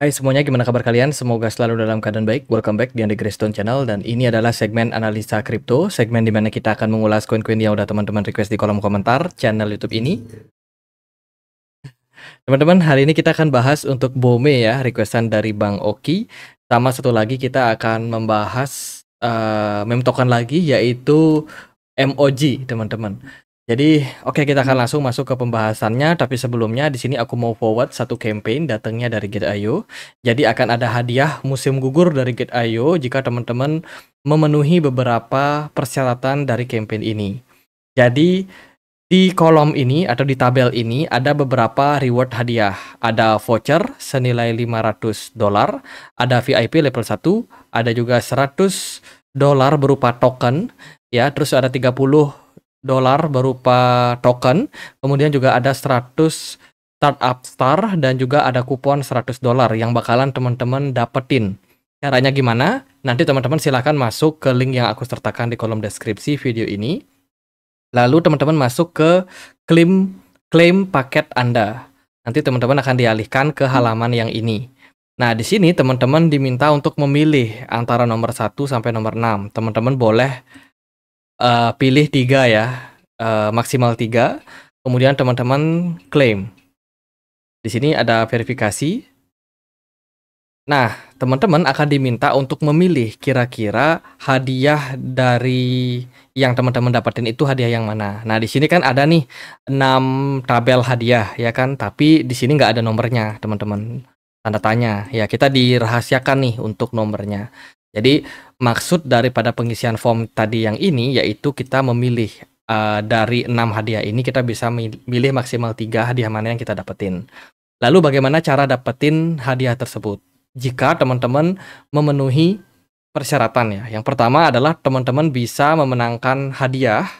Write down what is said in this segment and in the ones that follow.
Hai semuanya, gimana kabar kalian? Semoga selalu dalam keadaan baik. Welcome back di Andy Greystone Channel, dan ini adalah segmen analisa kripto, segmen di mana kita akan mengulas koin-koin yang udah teman-teman request di kolom komentar channel YouTube ini. Teman-teman, hari ini kita akan bahas untuk BOME ya, requestan dari Bang Oki. Sama satu lagi kita akan membahas meme token lagi, yaitu MOG, teman-teman. Jadi, oke, kita akan langsung masuk ke pembahasannya. Tapi sebelumnya, di sini aku mau forward satu campaign datangnya dari Gate.io. Jadi akan ada hadiah musim gugur dari Gate.io jika teman-teman memenuhi beberapa persyaratan dari campaign ini. Jadi di kolom ini atau di tabel ini ada beberapa reward hadiah. Ada voucher senilai $500, ada VIP level 1, ada juga $100 berupa token, ya, terus ada $30 berupa token, kemudian juga ada 100 startup star, dan juga ada kupon $100 yang bakalan teman-teman dapetin. Caranya gimana? Nanti teman-teman silahkan masuk ke link yang aku sertakan di kolom deskripsi video ini. Lalu teman-teman masuk ke klaim paket Anda. Nanti teman-teman akan dialihkan ke halaman yang ini. Nah, di sini teman-teman diminta untuk memilih antara nomor 1 sampai nomor 6. Teman-teman boleh pilih 3 ya, maksimal 3. Kemudian teman-teman klaim. Di sini ada verifikasi. Nah, teman-teman akan diminta untuk memilih kira-kira hadiah dari yang teman-teman dapetin itu hadiah yang mana. Nah, di sini kan ada nih 6 tabel hadiah ya kan, tapi di sini nggak ada nomornya, teman-teman. Tanda tanya. Ya, kita dirahasiakan nih untuk nomornya. Jadi, maksud daripada pengisian form tadi yang ini yaitu kita memilih dari 6 hadiah ini kita bisa milih maksimal 3 hadiah mana yang kita dapetin. Lalu bagaimana cara dapetin hadiah tersebut? Jika teman-teman memenuhi persyaratan ya. Yang pertama adalah teman-teman bisa memenangkan hadiah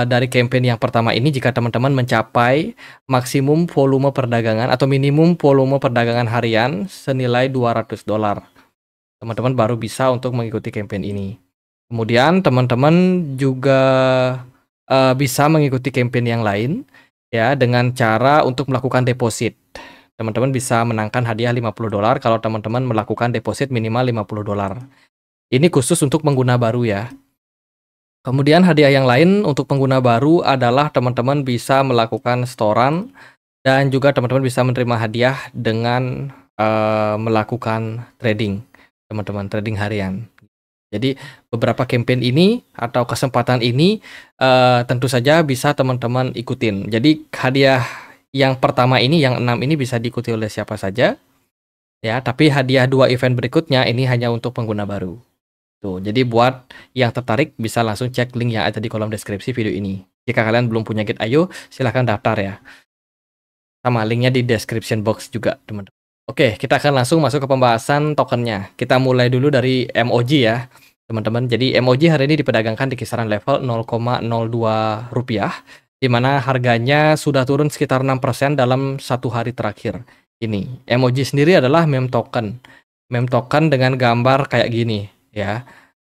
dari campaign yang pertama ini jika teman-teman mencapai maksimum volume perdagangan atau minimum volume perdagangan harian senilai $200. Teman-teman baru bisa untuk mengikuti campaign ini. Kemudian teman-teman juga bisa mengikuti campaign yang lain ya dengan cara untuk melakukan deposit. Teman-teman bisa menangkan hadiah $50 kalau teman-teman melakukan deposit minimal $50. Ini khusus untuk pengguna baru ya. Kemudian hadiah yang lain untuk pengguna baru adalah teman-teman bisa melakukan setoran, dan juga teman-teman bisa menerima hadiah dengan melakukan trading, teman-teman, trading harian. Jadi beberapa campaign ini atau kesempatan ini tentu saja bisa teman-teman ikutin. Jadi hadiah yang pertama ini, yang 6 ini bisa diikuti oleh siapa saja ya, tapi hadiah 2 event berikutnya ini hanya untuk pengguna baru. Tuh, jadi buat yang tertarik bisa langsung cek link yang ada di kolom deskripsi video ini. Jika kalian belum punya Gate.io, silahkan daftar ya. Sama linknya di description box juga, teman-teman. Oke, kita akan langsung masuk ke pembahasan tokennya. Kita mulai dulu dari MOG ya, teman-teman. Jadi MOG hari ini diperdagangkan di kisaran level 0,02 rupiah, di mana harganya sudah turun sekitar 6% dalam 1 hari terakhir. Ini MOG sendiri adalah meme token dengan gambar kayak gini ya.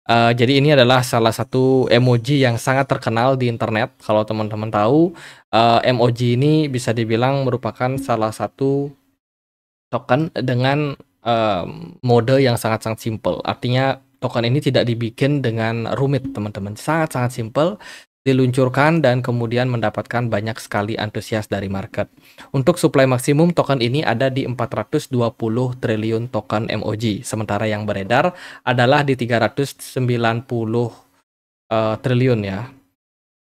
Jadi ini adalah salah satu emoji yang sangat terkenal di internet. Kalau teman-teman tahu, emoji ini bisa dibilang merupakan salah satu token dengan mode yang sangat-sangat simple. Artinya token ini tidak dibikin dengan rumit, teman-teman. Sangat-sangat simple, diluncurkan dan kemudian mendapatkan banyak sekali antusias dari market. Untuk supply maksimum token ini ada di 420 triliun token MOG, sementara yang beredar adalah di 390 triliun ya.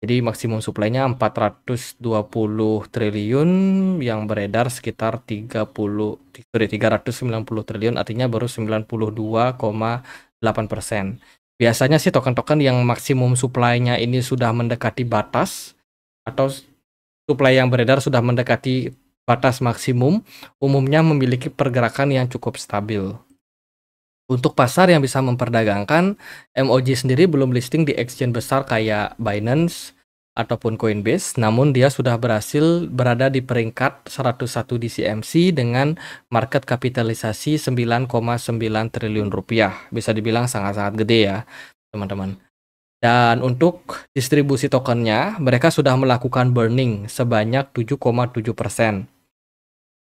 Jadi maksimum supply-nya 420 triliun, yang beredar sekitar 390 triliun, artinya baru 92,8%. Biasanya sih token-token yang maksimum supply-nya ini sudah mendekati batas atau supply yang beredar sudah mendekati batas maksimum, umumnya memiliki pergerakan yang cukup stabil. Untuk pasar yang bisa memperdagangkan, MOG sendiri belum listing di exchange besar kayak Binance ataupun Coinbase, namun dia sudah berhasil berada di peringkat 101 di CMC dengan market kapitalisasi 9,9 triliun rupiah. Bisa dibilang sangat-sangat gede ya, teman-teman. Dan untuk distribusi tokennya, mereka sudah melakukan burning sebanyak 7,7%.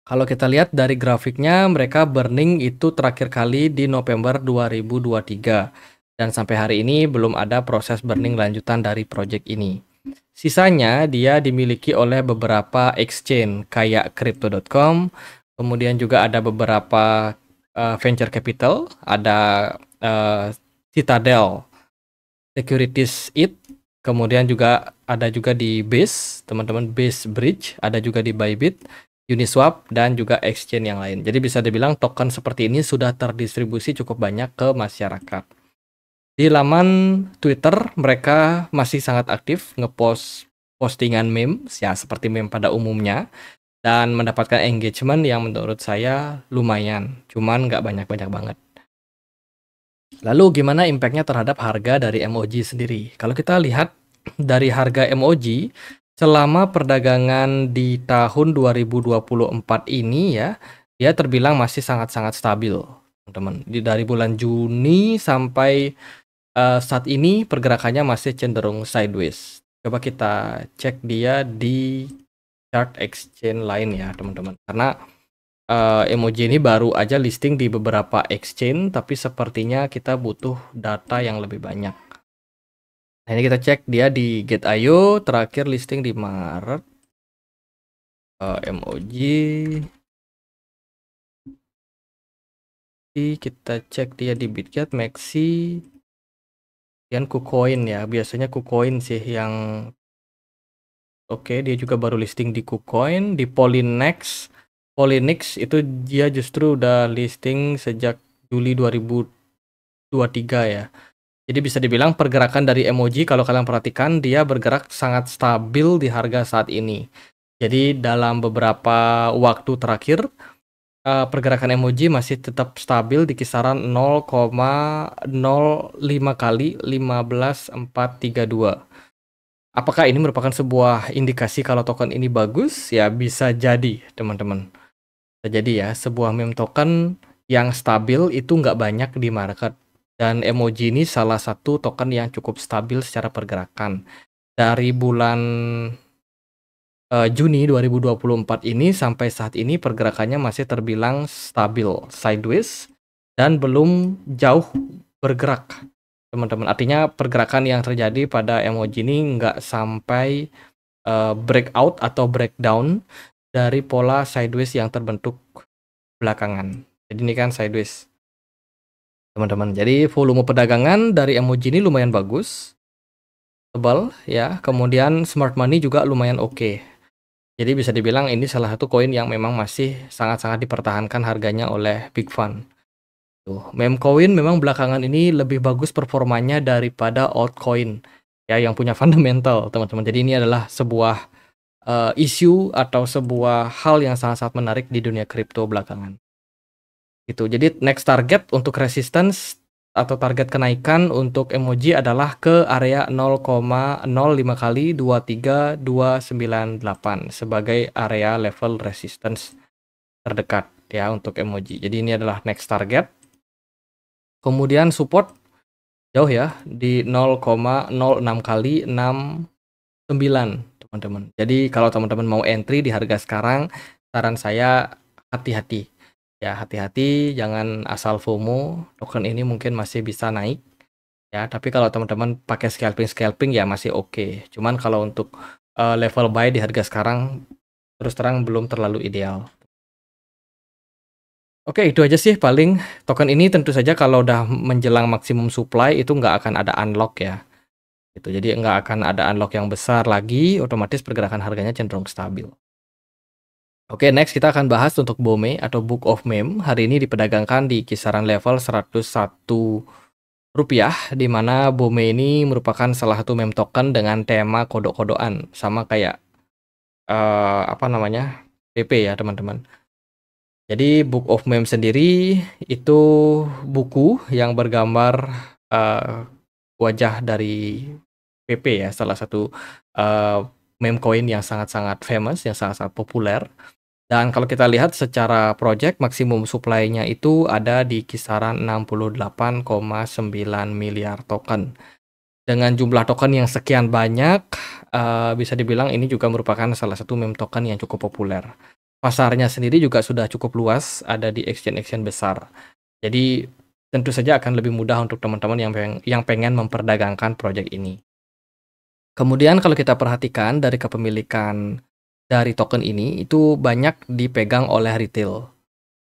Kalau kita lihat dari grafiknya, mereka burning itu terakhir kali di November 2023. Dan sampai hari ini belum ada proses burning lanjutan dari project ini. Sisanya dia dimiliki oleh beberapa exchange kayak crypto.com, kemudian juga ada beberapa venture capital, ada Citadel, Securities It, kemudian juga ada juga di Base, teman-teman, Base Bridge, ada juga di Bybit, Uniswap, dan juga exchange yang lain. Jadi bisa dibilang token seperti ini sudah terdistribusi cukup banyak ke masyarakat. Di laman Twitter mereka masih sangat aktif ngepost postingan meme, ya seperti meme pada umumnya, dan mendapatkan engagement yang menurut saya lumayan, cuman nggak banyak-banyak banget. Lalu gimana impactnya terhadap harga dari MOG sendiri? Kalau kita lihat dari harga MOG selama perdagangan di tahun 2024 ini ya, dia terbilang masih sangat-sangat stabil, teman-teman. Dari bulan Juni sampai saat ini pergerakannya masih cenderung sideways. Coba kita cek dia di chart exchange lain ya, teman-teman. Karena emoji ini baru aja listing di beberapa exchange, tapi sepertinya kita butuh data yang lebih banyak. Nah, ini kita cek dia di Get.io, terakhir listing di Maret. Emoji. Kita cek dia di Bitget, Maxi, dan KuCoin ya. Biasanya KuCoin sih yang oke, dia juga baru listing di KuCoin, di Polynex. Polynex itu dia justru udah listing sejak Juli 2023 ya. Jadi bisa dibilang pergerakan dari emoji kalau kalian perhatikan dia bergerak sangat stabil di harga saat ini. Jadi dalam beberapa waktu terakhir pergerakan emoji masih tetap stabil di kisaran 0,05 kali 15.432. Apakah ini merupakan sebuah indikasi kalau token ini bagus? Ya bisa jadi teman-teman. Bisa jadi ya, sebuah meme token yang stabil itu nggak banyak di market. Dan emoji ini salah satu token yang cukup stabil secara pergerakan. Dari bulan Juni 2024 ini sampai saat ini pergerakannya masih terbilang stabil, sideways, dan belum jauh bergerak, teman-teman. Artinya pergerakan yang terjadi pada emoji ini nggak sampai breakout atau breakdown dari pola sideways yang terbentuk belakangan. Jadi ini kan sideways, teman-teman. Jadi volume perdagangan dari emoji ini lumayan bagus, tebal ya. Kemudian smart money juga lumayan oke. Jadi bisa dibilang ini salah satu koin yang memang masih sangat-sangat dipertahankan harganya oleh big fund. Tuh, meme coin memang belakangan ini lebih bagus performanya daripada altcoin ya yang punya fundamental, teman-teman. Jadi ini adalah sebuah isu atau sebuah hal yang sangat-sangat menarik di dunia kripto belakangan. Gitu. Jadi next target untuk resistance atau target kenaikan untuk emoji adalah ke area 0,05 kali 23298 sebagai area level resistance terdekat ya untuk emoji. Jadi ini adalah next target. Kemudian support jauh ya di 0,06 kali 69 teman-teman. Jadi kalau teman-teman mau entry di harga sekarang, saran saya hati-hati. Ya, hati-hati, jangan asal FOMO. Token ini mungkin masih bisa naik. Ya, tapi kalau teman-teman pakai scalping ya masih oke. Cuman kalau untuk level buy di harga sekarang terus terang belum terlalu ideal. Oke, itu aja sih paling. Token ini tentu saja kalau udah menjelang maksimum supply itu nggak akan ada unlock ya. Gitu. Jadi nggak akan ada unlock yang besar lagi, otomatis pergerakan harganya cenderung stabil. Oke, next kita akan bahas untuk BOME atau Book of Meme. Hari ini diperdagangkan di kisaran level 101 rupiah, di mana BOME ini merupakan salah satu meme token dengan tema kodok-kodokan, sama kayak apa namanya, PP ya teman-teman. Jadi Book of Meme sendiri itu buku yang bergambar wajah dari PP ya, salah satu meme coin yang sangat-sangat famous, yang sangat-sangat populer. Dan kalau kita lihat secara project, maksimum supply-nya itu ada di kisaran 68,9 miliar token. Dengan jumlah token yang sekian banyak, bisa dibilang ini juga merupakan salah satu meme token yang cukup populer. pasarnya sendiri juga sudah cukup luas, ada di exchange-exchange besar. Jadi tentu saja akan lebih mudah untuk teman-teman yang pengen memperdagangkan project ini. Kemudian kalau kita perhatikan dari kepemilikan dari token ini itu banyak dipegang oleh retail.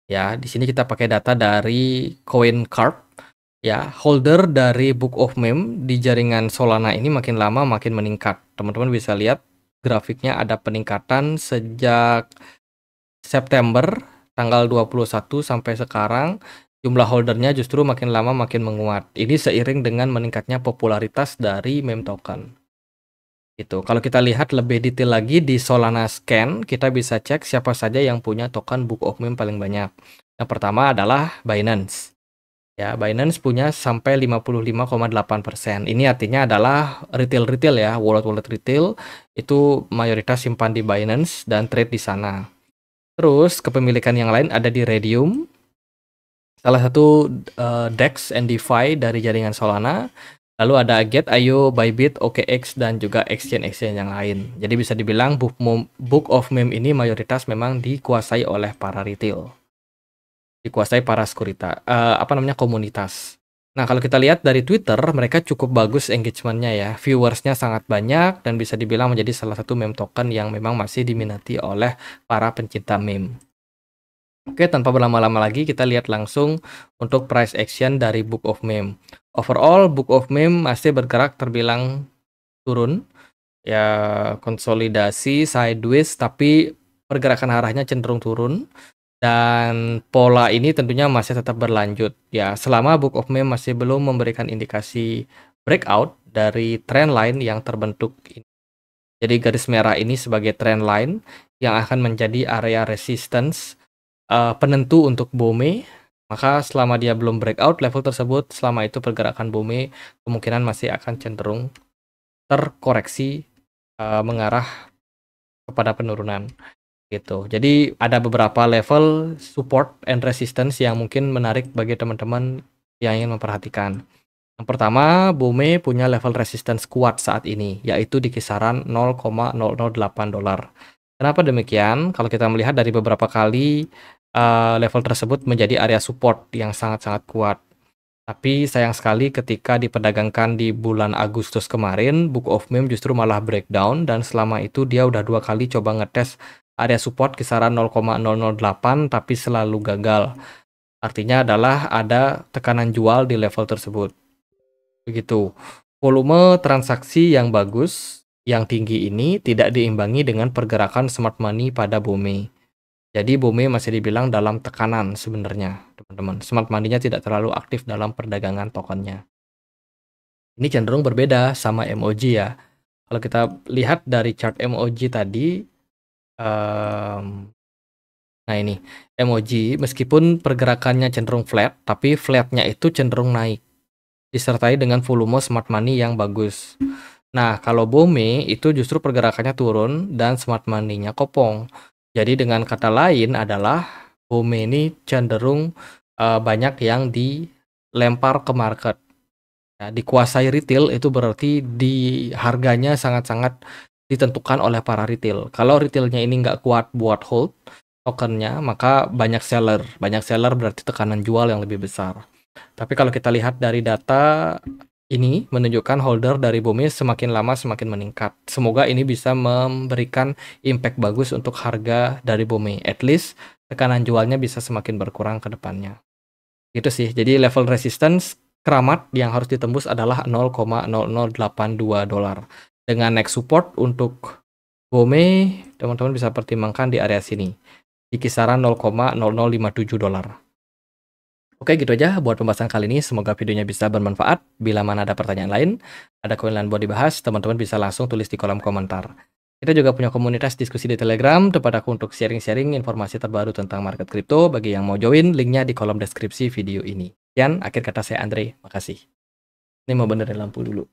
Ya, di sini kita pakai data dari CoinCarp. Ya, holder dari Book of Meme di jaringan Solana ini makin lama makin meningkat. Teman-teman bisa lihat grafiknya ada peningkatan sejak September tanggal 21 sampai sekarang. Jumlah holdernya justru makin lama makin menguat. Ini seiring dengan meningkatnya popularitas dari meme token. Gitu. Kalau kita lihat lebih detail lagi di Solana Scan, kita bisa cek siapa saja yang punya token Book of Meme paling banyak. Yang pertama adalah Binance. Ya, Binance punya sampai 55,8%. Ini artinya adalah retail-retail ya, wallet-wallet retail itu mayoritas simpan di Binance dan trade di sana. Terus kepemilikan yang lain ada di Raydium, salah satu DEX and DeFi dari jaringan Solana. Lalu ada Get.io, Bybit, OKX, dan juga exchange-exchange yang lain. Jadi bisa dibilang Book of Meme ini mayoritas memang dikuasai oleh para retail. Dikuasai para komunitas. Nah, kalau kita lihat dari Twitter, mereka cukup bagus engagement-nya ya. Viewersnya sangat banyak dan bisa dibilang menjadi salah satu meme token yang memang masih diminati oleh para pencinta meme. Oke, tanpa berlama-lama lagi kita lihat langsung untuk price action dari Book of Meme. Overall, Book of Meme masih bergerak terbilang turun. Ya, konsolidasi sideways tapi pergerakan arahnya cenderung turun. Dan pola ini tentunya masih tetap berlanjut ya selama Book of Meme masih belum memberikan indikasi breakout dari trend line yang terbentuk ini. Jadi garis merah ini sebagai trend line yang akan menjadi area resistance penentu untuk BOME. Maka selama dia belum breakout level tersebut, selama itu pergerakan BOME kemungkinan masih akan cenderung terkoreksi mengarah kepada penurunan. Gitu. Jadi ada beberapa level support and resistance yang mungkin menarik bagi teman-teman yang ingin memperhatikan. Yang pertama, BOME punya level resistance kuat saat ini, yaitu di kisaran 0,008 dolar. Kenapa demikian? Kalau kita melihat dari beberapa kali level tersebut menjadi area support yang sangat-sangat kuat. Tapi sayang sekali ketika diperdagangkan di bulan Agustus kemarin, Book of Meme justru malah breakdown dan selama itu dia udah 2 kali coba ngetes area support kisaran 0,008 tapi selalu gagal. Artinya adalah ada tekanan jual di level tersebut. Begitu. Volume transaksi yang bagus, yang tinggi ini tidak diimbangi dengan pergerakan smart money pada BOME. Jadi BOME masih dibilang dalam tekanan sebenarnya, teman-teman. Smart money-nya tidak terlalu aktif dalam perdagangan tokennya. Ini cenderung berbeda sama MOJ ya. Kalau kita lihat dari chart MOJ tadi, nah ini MOJ meskipun pergerakannya cenderung flat, tapi flatnya itu cenderung naik, disertai dengan volume smart money yang bagus. Nah, kalau BOME itu justru pergerakannya turun dan smart money-nya kopong. Jadi dengan kata lain adalah BOME ini cenderung banyak yang dilempar ke market. Ya, dikuasai retail itu berarti di harganya sangat-sangat ditentukan oleh para retail. Kalau retailnya ini nggak kuat buat hold tokennya, maka banyak seller. Banyak seller berarti tekanan jual yang lebih besar. Tapi kalau kita lihat dari data ini menunjukkan holder dari BOME semakin lama semakin meningkat. Semoga ini bisa memberikan impact bagus untuk harga dari BOME. At least tekanan jualnya bisa semakin berkurang ke depannya. Gitu sih. Jadi level resistance keramat yang harus ditembus adalah 0,0082 dolar. Dengan next support untuk BOME, teman-teman bisa pertimbangkan di area sini. Di kisaran 0,0057 dolar. Oke, gitu aja buat pembahasan kali ini. Semoga videonya bisa bermanfaat. Bila mana ada pertanyaan lain, ada koin lain buat dibahas, teman-teman bisa langsung tulis di kolom komentar. Kita juga punya komunitas diskusi di Telegram, tempat aku untuk sharing-sharing informasi terbaru tentang market kripto. Bagi yang mau join, linknya di kolom deskripsi video ini. Sekian, akhir kata saya Andre. Makasih. Ini mau benerin lampu dulu.